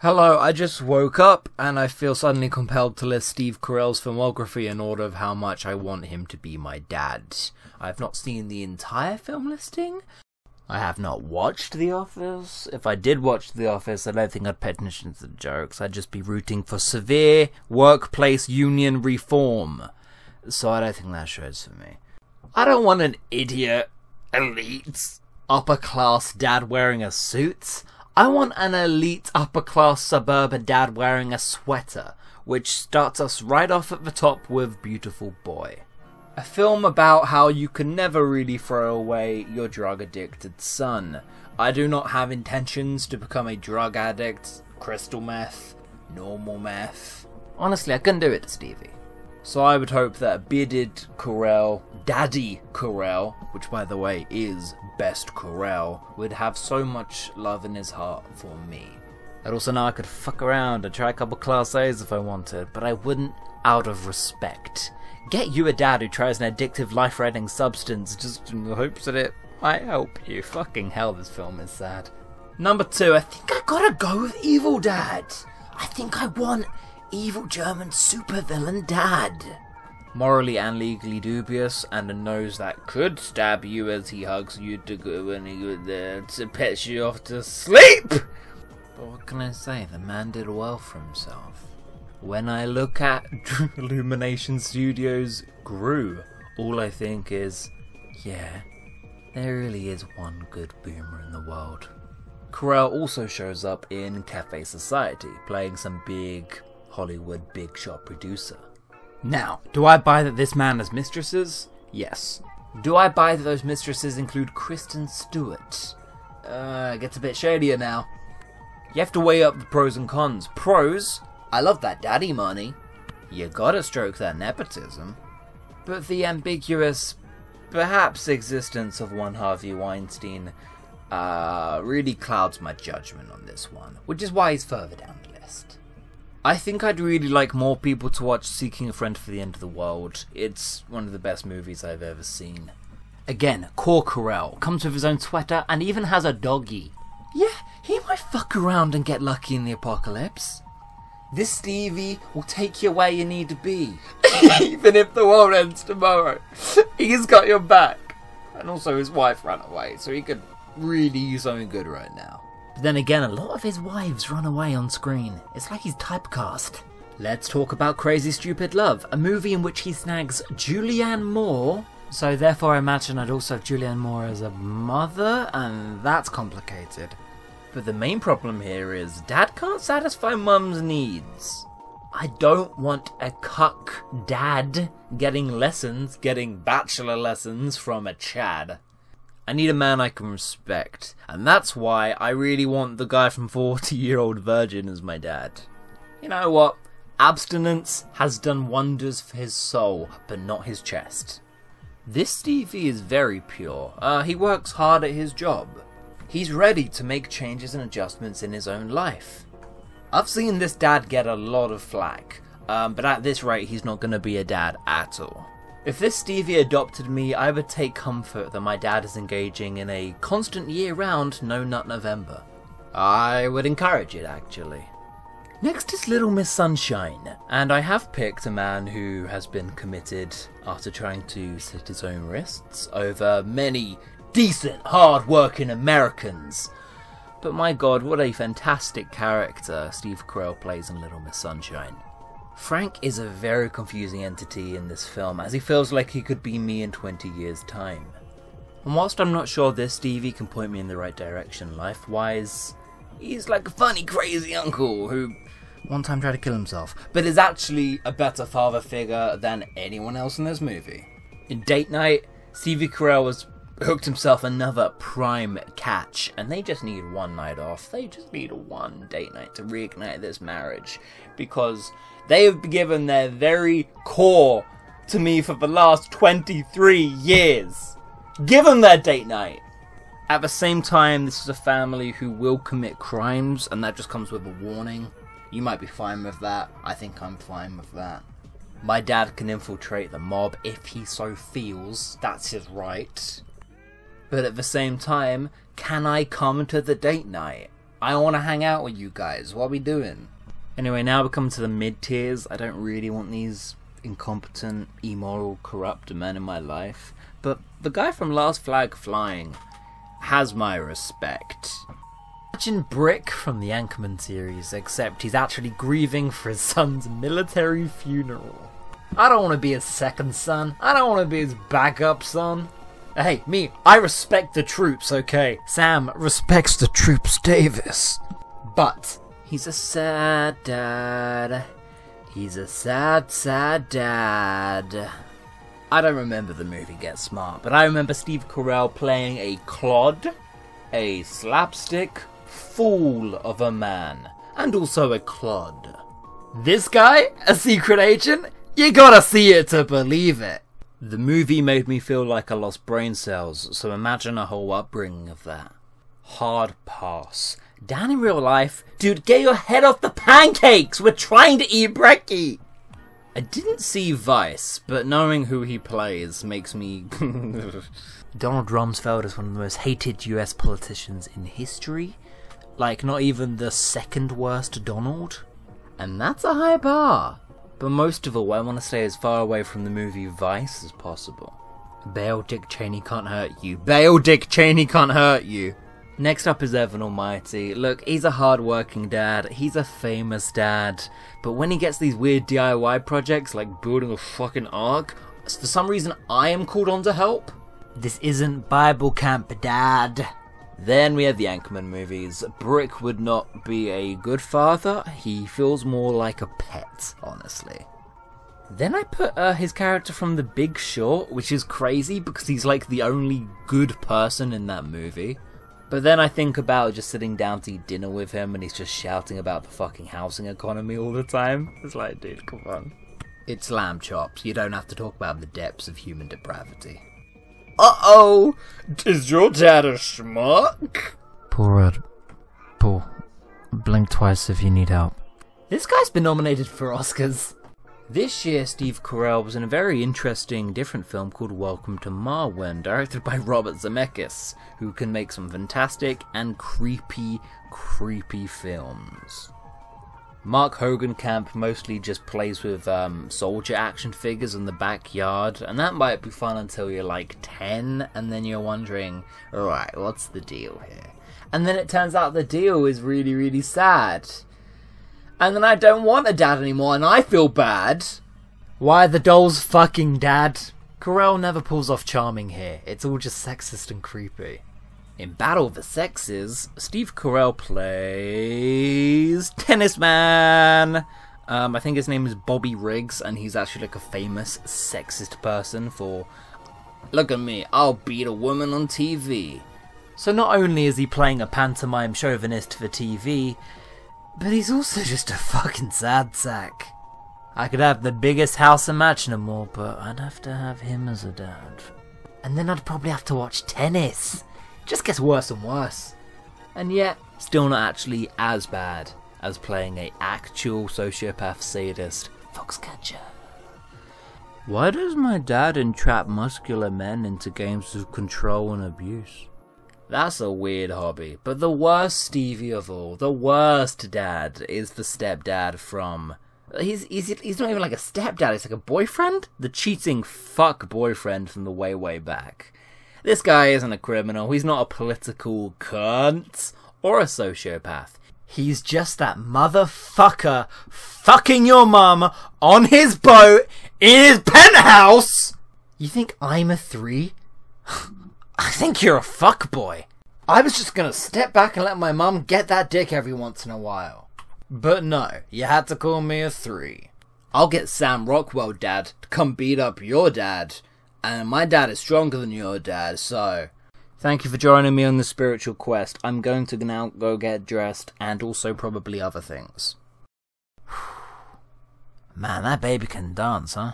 Hello, I just woke up and I feel suddenly compelled to list Steve Carell's filmography in order of how much I want him to be my dad. I have not seen the entire film listing. I have not watched The Office. If I did watch The Office, I don't think I'd pay attention to the jokes. I'd just be rooting for severe workplace union reform. So I don't think that show's for me. I don't want an idiot, elite, upper-class dad wearing a suit. I want an elite upper-class suburban dad wearing a sweater, which starts us right off at the top with Beautiful Boy. A film about how you can never really throw away your drug-addicted son. I do not have intentions to become a drug addict, crystal meth, normal meth. Honestly, I couldn't do it to Stevie. So I would hope that bearded Carrell, Daddy Carrell, which by the way is best Carrell, would have so much love in his heart for me. I'd also know I could fuck around and try a couple Class A's if I wanted, but I wouldn't out of respect. Get you a dad who tries an addictive life-threatening substance just in the hopes that it might help you. Fucking hell, this film is sad. Number 2, I think I gotta go with Evil Dad. I think I want evil German supervillain dad. Morally and legally dubious, and a nose that could stab you as he hugs you to go when he was there to pet you off to sleep! But what can I say, the man did well for himself. When I look at Illumination Studios' Gru, all I think is, yeah, there really is one good boomer in the world. Carrell also shows up in Cafe Society, playing some big Hollywood big shot producer. Now, do I buy that this man has mistresses? Yes. Do I buy that those mistresses include Kristen Stewart? It gets a bit shadier now. You have to weigh up the pros and cons. Pros, I love that daddy money. You gotta stroke that nepotism. But the ambiguous, perhaps existence of one Harvey Weinstein really clouds my judgment on this one, which is why he's further down the list. I think I'd really like more people to watch Seeking a Friend for the End of the World. It's one of the best movies I've ever seen. Again, core Carrell, comes with his own sweater and even has a doggy. Yeah, he might fuck around and get lucky in the apocalypse. This Stevie will take you where you need to be. Even if the world ends tomorrow, he's got your back. And also his wife ran away, so he could really use something good right now. But then again, a lot of his wives run away on screen. It's like he's typecast. Let's talk about Crazy Stupid Love, a movie in which he snags Julianne Moore. So therefore I imagine I'd also have Julianne Moore as a mother, and that's complicated. But the main problem here is dad can't satisfy mum's needs. I don't want a cuck dad getting bachelor lessons from a Chad. I need a man I can respect, and that's why I really want the guy from 40-Year-Old Virgin as my dad. You know what? Abstinence has done wonders for his soul, but not his chest. This Stevie is very pure. He works hard at his job. He's ready to make changes and adjustments in his own life. I've seen this dad get a lot of flack, but at this rate he's not going to be a dad at all. If this Stevie adopted me, I would take comfort that my dad is engaging in a constant year-round no-nut November. I would encourage it, actually. Next is Little Miss Sunshine, and I have picked a man who has been committed after trying to slit his own wrists over many decent, hard-working Americans. But my god, what a fantastic character Steve Carell plays in Little Miss Sunshine. Frank is a very confusing entity in this film, as he feels like he could be me in 20 years' time. And whilst I'm not sure this Stevie can point me in the right direction life-wise, he's like a funny, crazy uncle who one time tried to kill himself, but is actually a better father figure than anyone else in this movie. In Date Night, Stevie Carell has hooked himself another prime catch, and they just need one night off. They just need one date night to reignite this marriage, because they have given their very core to me for the last 23 years. Give them their date night. At the same time, this is a family who will commit crimes, and that just comes with a warning. You might be fine with that. I think I'm fine with that. My dad can infiltrate the mob if he so feels. That's his right. But at the same time, can I come to the date night? I want to hang out with you guys. What are we doing? Anyway, now we come to the mid-tiers. I don't really want these incompetent, immoral, corrupt men in my life. But the guy from Last Flag Flying has my respect. Imagine Brick from the Anchorman series, except he's actually grieving for his son's military funeral. I don't want to be his second son. I don't want to be his backup son. Hey, me, I respect the troops, okay? Sam respects the troops, Davis. But he's a sad dad. He's a sad, sad dad. I don't remember the movie Get Smart, but I remember Steve Carrell playing a clod, a slapstick fool of a man, and also a clod. This guy, a secret agent? You gotta see it to believe it. The movie made me feel like I lost brain cells, so imagine a whole upbringing of that. Hard pass. Dan in real life? Dude, get your head off the pancakes! We're trying to eat brekkie! I didn't see Vice, but knowing who he plays makes me... Donald Rumsfeld is one of the most hated US politicians in history. Like, not even the second worst Donald. And that's a high bar. But most of all, I want to stay as far away from the movie Vice as possible. Bail Dick Cheney can't hurt you. Bail Dick Cheney can't hurt you. Next up is Evan Almighty. Look, he's a hard-working dad. He's a famous dad. But when he gets these weird DIY projects, like building a fucking ark, for some reason I am called on to help. This isn't Bible camp, Dad. Then we have the Anchorman movies. Brick would not be a good father. He feels more like a pet, honestly. Then I put his character from The Big Short, which is crazy because he's like the only good person in that movie. But then I think about just sitting down to eat dinner with him and he's just shouting about the fucking housing economy all the time. It's like, dude, come on. It's lamb chops. You don't have to talk about the depths of human depravity. Uh-oh! Is your dad a schmuck? Pull red. Pull. Blink twice if you need help. This guy's been nominated for Oscars. This year, Steve Carell was in a very interesting, different film called Welcome to Marwen, directed by Robert Zemeckis, who can make some fantastic and creepy, creepy films. Mark Hogenkamp mostly just plays with soldier action figures in the backyard, and that might be fun until you're like 10, and then you're wondering, alright, what's the deal here? And then it turns out the deal is really, really sad. And then I don't want a dad anymore, and I feel bad. Why the dolls fucking dad? Carell never pulls off charming here. It's all just sexist and creepy. In Battle of the Sexes, Steve Carell plays Tennis Man. I think his name is Bobby Riggs, and he's actually like a famous sexist person for, look at me, I'll beat a woman on TV. So not only is he playing a pantomime chauvinist for TV, but he's also just a fucking sad sack. I could have the biggest house imaginable, but I'd have to have him as a dad. And then I'd probably have to watch tennis. It just gets worse and worse. And yet, still not actually as bad as playing a actual sociopath sadist foxcatcher. Why does my dad entrap muscular men into games of control and abuse? That's a weird hobby, but the worst Stevie of all, the worst dad, is the stepdad from... He's not even like a stepdad, he's like a boyfriend? The cheating fuck boyfriend from the way, way back. This guy isn't a criminal, he's not a political cunt, or a sociopath. He's just that motherfucker fucking your mum on his boat in his penthouse! You think I'm a 3? I think you're a fuckboy. I was just gonna step back and let my mum get that dick every once in a while. But no, you had to call me a 3. I'll get Sam Rockwell, Dad, to come beat up your dad. And my dad is stronger than your dad, so... Thank you for joining me on this spiritual quest. I'm going to now go get dressed, and also probably other things. Man, that baby can dance, huh?